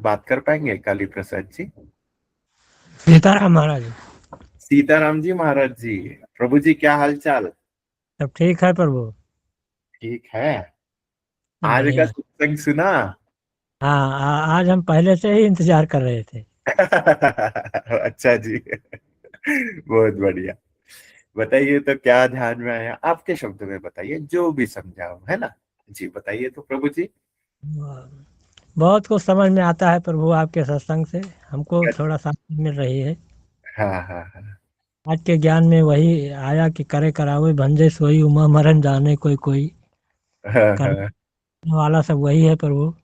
बात कर पाएंगे काली प्रसाद जी? सीताराम महाराज। सीताराम जी महाराज जी। प्रभु जी, क्या हाल चाल? सब ठीक है प्रभु। ठीक है। सब आज का बढ़िया। सत्संग सुना? हाँ, आज हम पहले से ही इंतजार कर रहे थे। अच्छा जी। बहुत बढ़िया। बताइए तो क्या ध्यान में आया, आपके शब्दों में बताइए, जो भी समझाओ, है ना? जी बताइए तो प्रभु जी। बहुत कुछ समझ में आता है प्रभु आपके सत्संग से। हमको थोड़ा शांति मिल रही है। हाँ हाँ हाँ। आज के ज्ञान में वही आया कि करे करावे भंजे सोई उमा मरण जाने कोई कोई। हाँ हाँ। करने वाला सब वही है प्रभु।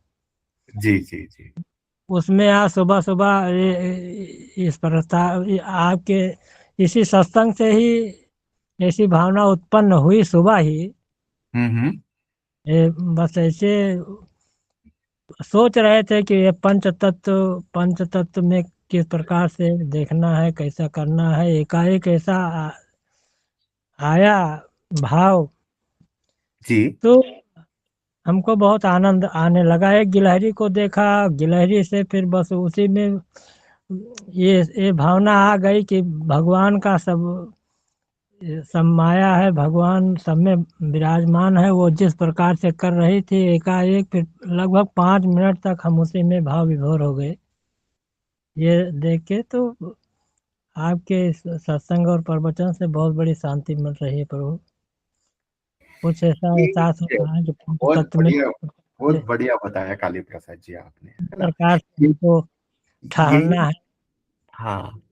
जी जी जी। उसमें आज सुबह सुबह इस प्रस्ताव आपके इसी सत्संग से ही ऐसी भावना उत्पन्न हुई सुबह ही। हम्म। बस ऐसे सोच रहे थे कि ये पंच तत्व में किस प्रकार से देखना है, कैसा करना है। एकाएक ऐसा आया भाव, जी तो हमको बहुत आनंद आने लगा। एक गिलहरी को देखा, गिलहरी से फिर बस उसी में ये भावना आ गई कि भगवान का सब माया है, भगवान सब में विराजमान है। वो जिस प्रकार से कर रही थी एकाएक, फिर लगभग 5 मिनट तक हम उसी में भाव विभोर हो गए। ये देख के तो आपके इस सत्संग और प्रवचन से बहुत बड़ी शांति मिल रही है प्रभु। कुछ ऐसा एहसास हो ये रहा है कि पंच बहुत तत्व में बढ़िया, किस बहुत बढ़िया बताया काली प्रसाद जी आपने, है ना? प्रकार से ये हमको ठहरना यही। है। हाँ।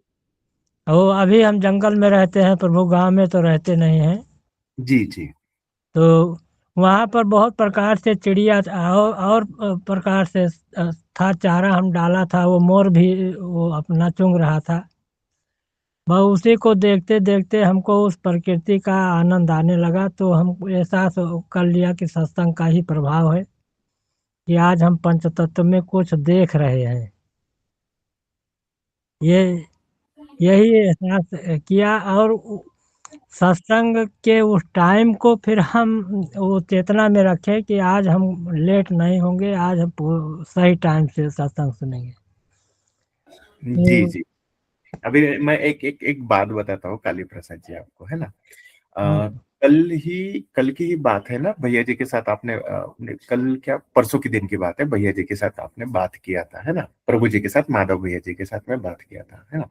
वो अभी हम जंगल में रहते हैं प्रभु, गांव में तो रहते नहीं हैं। जी जी। तो वहाँ पर बहुत प्रकार से चिड़िया और प्रकार से था। चारा हम डाला था, वो मोर भी वो अपना चुंग रहा था। वह उसी को देखते देखते हमको उस प्रकृति का आनंद आने लगा। तो हम एहसास कर लिया कि सत्संग का ही प्रभाव है कि आज हम पंचतत्व में कुछ देख रहे हैं। ये यही एहसास किया। और सत्संग के उस टाइम को फिर हम वो चेतना में रखे कि आज हम लेट नहीं होंगे, आज हम सही टाइम से सत्संग सुनेंगे। जी तो जी। अभी मैं एक एक एक बात बताता हूँ काली प्रसाद जी आपको, है ना? हाँ, कल की ही बात है ना, भैया जी के साथ आपने कल क्या परसों के दिन की बात है, भैया जी के साथ आपने बात किया था, है ना? प्रभु जी के साथ, माधव भैया जी के साथ में बात किया था, है ना?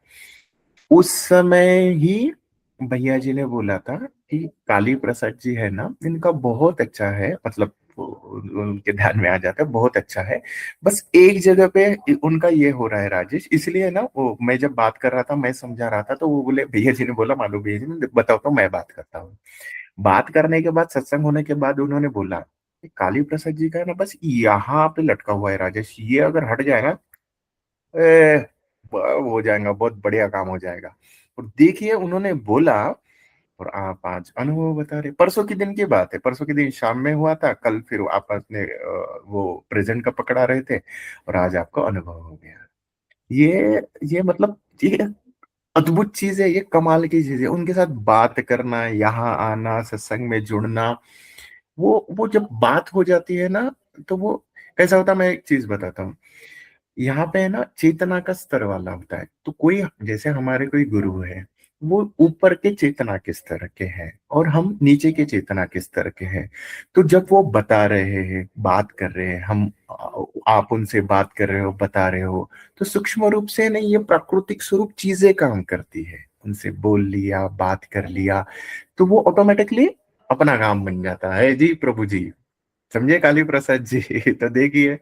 उस समय ही भैया जी ने बोला था कि काली प्रसाद जी है ना, इनका बहुत अच्छा है, मतलब उनके ध्यान में आ जाता है, बहुत अच्छा है। बस एक जगह पे उनका ये हो रहा है राजेश, इसलिए ना वो मैं जब बात कर रहा था, मैं समझा रहा था, तो वो बोले, भैया जी ने बोला, माधव भैया जी ने, बताओ तो मैं बात करता हूँ। बात करने के बाद, सत्संग होने के बाद उन्होंने बोला कि काली प्रसाद जी का है ना बस यहाँ पे लटका हुआ है राजेश, ये अगर हट जाए ना, ए, हो जाएगा, बहुत बढ़िया काम हो जाएगा। और देखिए उन्होंने बोला, और आप आज अनुभव बता रहे। परसों के दिन की बात है, परसों के दिन शाम में हुआ था, कल फिर आप अपने वो प्रेजेंट का पकड़ा रहे थे, और आज आपको अनुभव हो गया। ये मतलब ये अद्भुत चीज है, ये कमाल की चीज है, उनके साथ बात करना, यहाँ आना, सत्संग में जुड़ना। वो जब बात हो जाती है ना, तो वो कैसा होता है, मैं एक चीज बताता हूँ। यहाँ पे है ना, चेतना का स्तर वाला होता है, तो कोई जैसे हमारे कोई गुरु है, वो ऊपर के चेतना के स्तर के हैं और हम नीचे के चेतना के स्तर के हैं। तो जब वो बता रहे हैं, बात कर रहे हैं, हम आप उनसे बात कर रहे हो, बता रहे हो, तो सूक्ष्म रूप से नहीं, ये प्राकृतिक स्वरूप चीजें काम करती है। उनसे बोल लिया, बात कर लिया, तो वो ऑटोमेटिकली अपना काम बन जाता है। जी प्रभु जी, समझे काली प्रसाद जी? तो देखिए,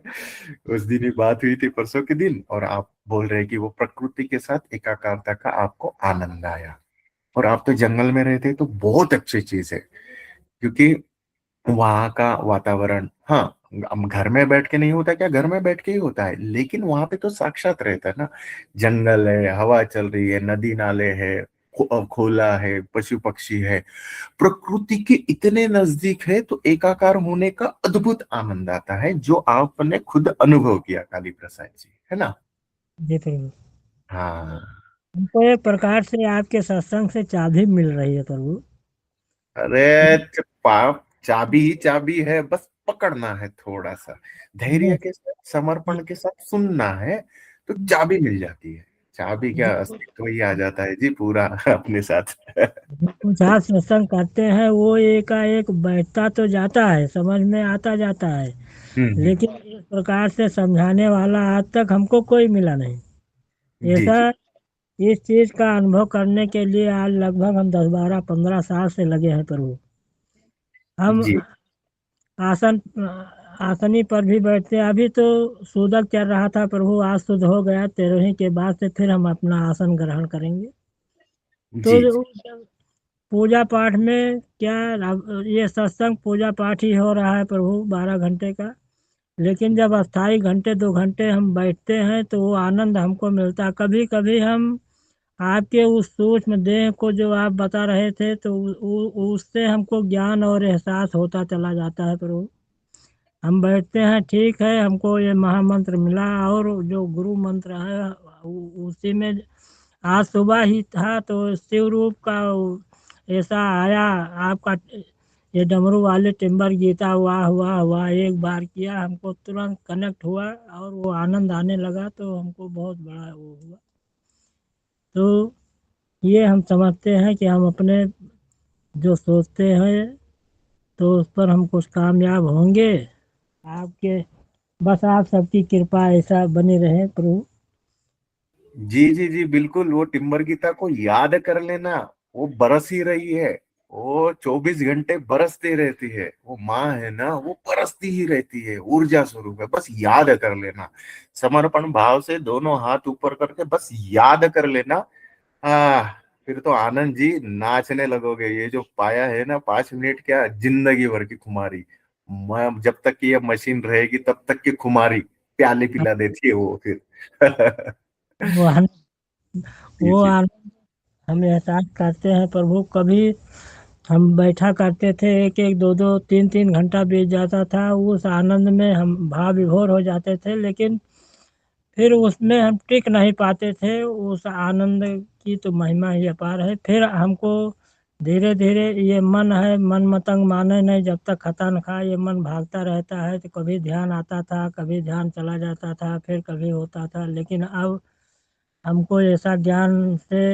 उस दिन ही बात हुई थी परसों के दिन, और आप बोल रहे हैं कि वो प्रकृति के साथ एकाकारता का आपको आनंद आया। और आप तो जंगल में रहते, तो बहुत अच्छी चीज है, क्योंकि वहां का वातावरण, हाँ, हम घर में बैठ के नहीं होता क्या, घर में बैठ के ही होता है, लेकिन वहां पे तो साक्षात रहता है ना। जंगल है, हवा चल रही है, नदी नाले है, खोला है, पशु पक्षी है, प्रकृति के इतने नजदीक है, तो एकाकार होने का अद्भुत आनंद आता है, जो आपने खुद अनुभव किया काली प्रसाद जी, है ना? जी प्रभु। हाँ। हमको एक प्रकार से आपके सत्संग से चाबी मिल रही है प्रभु। अरे पाप चाबी ही चाबी है, बस पकड़ना है, थोड़ा सा धैर्य बस के साथ, समर्पण के साथ सुनना है, तो चाबी मिल जाती है। चाबी क्या, जो अस्तित्व ही आ जाता है जी पूरा अपने साथ। जो कुछ आज सत्संग करते हैं वो एकाएक बैठता तो जाता है, समझ में आता जाता है, हम्म। लेकिन इस प्रकार से समझाने वाला आज तक हमको कोई मिला नहीं। जी ऐसा जी इस चीज का अनुभव करने के लिए आज लगभग हम 10 12 15 साल से लगे हैं प्रभु। हम जी आसन आसनी पर भी बैठते हैं। अभी तो सूदक चल रहा था प्रभु, आज शुद्ध हो गया, 13वीं के बाद से फिर हम अपना आसन ग्रहण करेंगे। तो जी जी जब पूजा पाठ में क्या, ये सत्संग पूजा पाठ ही हो रहा है प्रभु 12 घंटे का, लेकिन जब अस्थाई घंटे 2 घंटे हम बैठते हैं तो वो आनंद हमको मिलता। कभी कभी हम आपके उस सूक्ष्म देह को जो आप बता रहे थे तो उससे हमको ज्ञान और एहसास होता चला जाता है प्रभु। हम बैठते हैं, ठीक है, हमको ये महामंत्र मिला और जो गुरु मंत्र है उसी में आज सुबह ही था तो शिव रूप का ऐसा आया आपका, ये डमरू वाले टिम्बर गीता, वाह वाह वाह, एक बार किया हमको तुरंत कनेक्ट हुआ और वो आनंद आने लगा, तो हमको बहुत बड़ा वो हुआ। तो ये हम समझते हैं कि हम अपने जो सोचते हैं तो उस पर हम कुछ कामयाब होंगे। आपके बस आप सबकी कृपा ऐसा बनी रहे प्रभु। जी जी जी बिल्कुल, वो टिम्बर गीता को याद कर लेना, वो बरस ही रही है, वो 24 घंटे बरसती रहती है, वो माँ है ना, वो बरसती ही रहती है, ऊर्जा स्वरूप है, बस याद कर लेना। समर्पण भाव से दोनों हाथ ऊपर करके बस याद कर लेना। आ फिर तो आनंद जी नाचने लगोगे। ये जो पाया है ना, 5 मिनट क्या, जिंदगी भर की खुमारी। मैं जब तक कि ये मशीन रहेगी तब तक की खुमारी प्याले पिला देती है वो फिर। वो हम जी वो जी आनंद हम एहसास करते हैं प्रभु। कभी हम बैठा करते थे, एक एक दो दो तीन तीन घंटा बीत जाता था, उस आनंद में हम भाव विभोर हो जाते थे, लेकिन फिर उसमें हम टिक नहीं पाते थे। उस आनंद की तो महिमा ही अपार है। फिर हमको धीरे धीरे ये मन है, मन मतंग माने नहीं, जब तक खाता न खाए ये मन भागता रहता है। तो कभी ध्यान आता था, कभी ध्यान चला जाता था, फिर कभी होता था, लेकिन अब हमको ऐसा ज्ञान से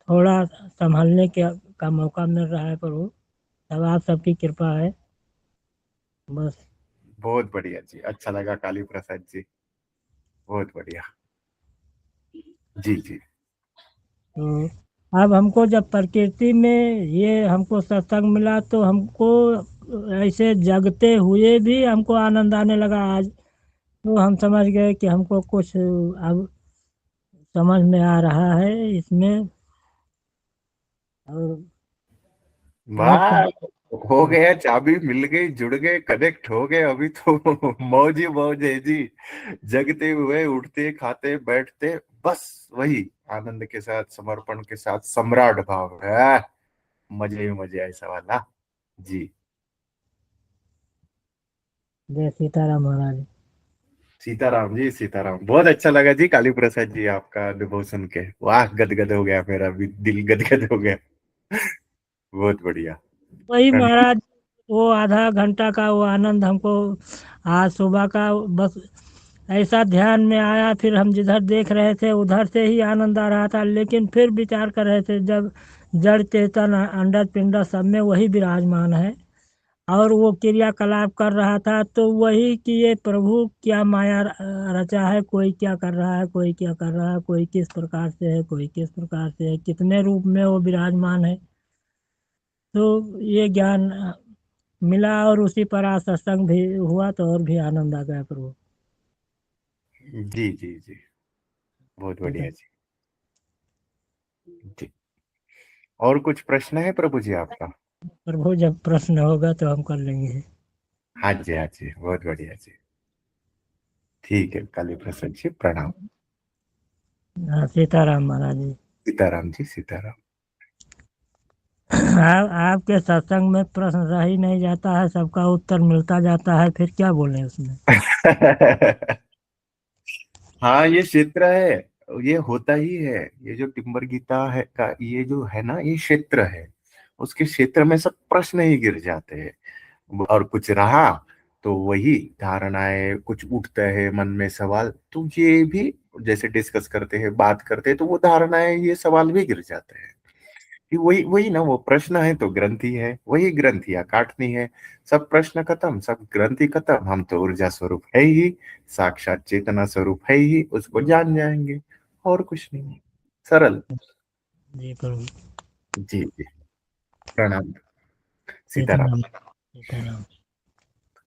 थोड़ा संभलने के का मौका मिल रहा है प्रभु। अब आप सबकी कृपा है बस। बहुत बढ़िया जी, अच्छा लगा काली प्रसाद जी, बहुत बढ़िया। जी जी तो अब हमको जब प्रकृति में ये हमको सत्संग मिला तो हमको ऐसे जगते हुए भी हमको आनंद आने लगा आज। तो हम समझ गए कि हमको कुछ अब समझ में आ रहा है इसमें। और आपका वाह, हो गया, चाबी मिल गई, जुड़ गए, कनेक्ट हो गए, अभी तो मौज ही मौज है जी। जगते हुए, उठते, खाते, बैठते, बस वही आनंद के साथ, समर्पण के साथ, सम्राट भाव है। मजे ही मजे ऐसा वाला। जी। जय सीताराम महाराज। सीताराम जी, सीताराम। बहुत अच्छा लगा जी काली प्रसाद जी, आपका अनुभव सुन के, वाह, गदगद हो गया, मेरा भी दिल गदगद हो गया। बहुत बढ़िया। वही धन्य- महाराज, वो आधा घंटा का वो आनंद हमको आज सुबह का बस ऐसा ध्यान में आया। फिर हम जिधर देख रहे थे उधर से ही आनंद आ रहा था, लेकिन फिर विचार कर रहे थे जब जड़ चेतन अंडर पिंड सब में वही विराजमान है और वो क्रियाकलाप कर रहा था, तो वही कि ये प्रभु क्या माया रचा है, कोई क्या कर रहा है, कोई क्या कर रहा है, कोई किस प्रकार से है, कोई किस प्रकार से है, कितने रूप में वो विराजमान है। तो ये ज्ञान मिला और उसी पर आज सत्संग भी हुआ तो और भी आनंद आ गया प्रभु। जी जी जी, बहुत ठीक है बढ़िया जी। जी, और कुछ प्रश्न है प्रभु जी आपका? प्रभु, जब प्रश्न होगा तो हम कर लेंगे। हाँ जी, हाँ जी, बहुत बढ़िया जी। ठीक है काली प्रसाद जी, प्रणाम। हाँ, सीताराम महाराज जी। सीताराम जी, सीताराम। आपके सत्संग में प्रश्न रह ही नहीं जाता है, सबका उत्तर मिलता जाता है, फिर क्या बोले उसमें। हाँ, ये क्षेत्र है, ये होता ही है। ये जो टिम्बर गीता है का, ये जो है ना, ये क्षेत्र है, उसके क्षेत्र में सब प्रश्न ही गिर जाते हैं। और कुछ रहा तो वही धारणाएं कुछ उठता है मन में सवाल, तो ये भी जैसे डिस्कस करते हैं, बात करते हैं, तो वो धारणाएं, ये सवाल भी गिर जाते हैं कि वही वही ना, वो प्रश्न है तो ग्रंथि है, वही ग्रंथियां काटनी है। सब प्रश्न खत्म, सब ग्रंथि खत्म, हम तो ऊर्जा स्वरूप है ही, साक्षात चेतना स्वरूप है ही, उसको जान जाएंगे, और कुछ नहीं। सरल। जी प्रभु। जी जी। प्रणाम। सीताराम। सीताराम। सीताराम।